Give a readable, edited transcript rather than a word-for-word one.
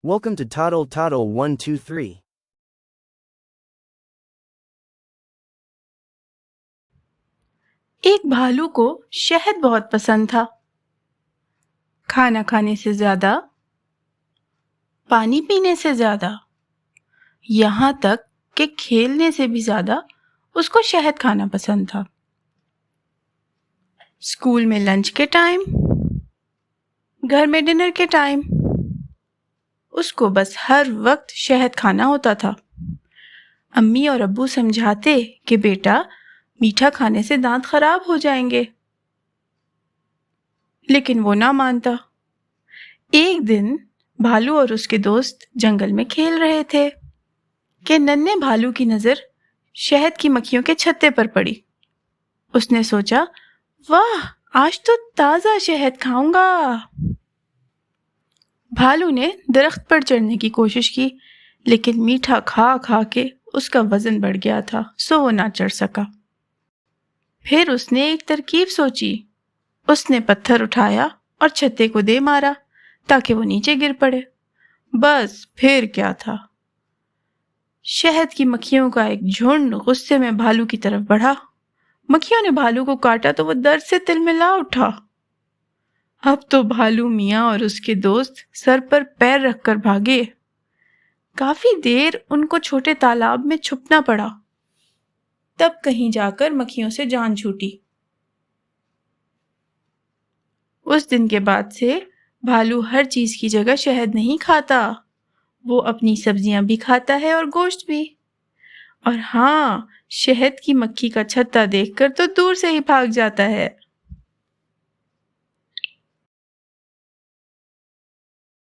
Welcome to Toddle Toddle 123. एक भालू को शहद बहुत पसंद था। खाना खाने से ज्यादा, पानी पीने से ज्यादा, यहाँ तक कि खेलने से भी ज्यादा उसको शहद खाना पसंद था। स्कूल में लंच के टाइम, घर में डिनर के टाइम, उसको बस हर वक्त शहद खाना होता था। अम्मी और अब्बू समझाते कि बेटा, मीठा खाने से दांत खराब हो जाएंगे, लेकिन वो ना मानता। एक दिन भालू और उसके दोस्त जंगल में खेल रहे थे कि नन्हे भालू की नजर शहद की मक्खियों के छत्ते पर पड़ी। उसने सोचा, वाह, आज तो ताजा शहद खाऊंगा। भालू ने दरख्त पर चढ़ने की कोशिश की, लेकिन मीठा खा खा के उसका वजन बढ़ गया था, सो वो ना चढ़ सका। फिर उसने एक तरकीब सोची। उसने पत्थर उठाया और छत्ते को दे मारा ताकि वो नीचे गिर पड़े। बस फिर क्या था, शहद की मक्खियों का एक झुंड गुस्से में भालू की तरफ बढ़ा। मक्खियों ने भालू को काटा तो वो दर्द से तिलमिला उठा। अब तो भालू मियाँ और उसके दोस्त सर पर पैर रखकर भागे। काफी देर उनको छोटे तालाब में छुपना पड़ा, तब कहीं जाकर मक्खियों से जान छूटी। उस दिन के बाद से भालू हर चीज की जगह शहद नहीं खाता, वो अपनी सब्जियां भी खाता है और गोश्त भी। और हाँ, शहद की मक्खी का छत्ता देखकर तो दूर से ही भाग जाता है।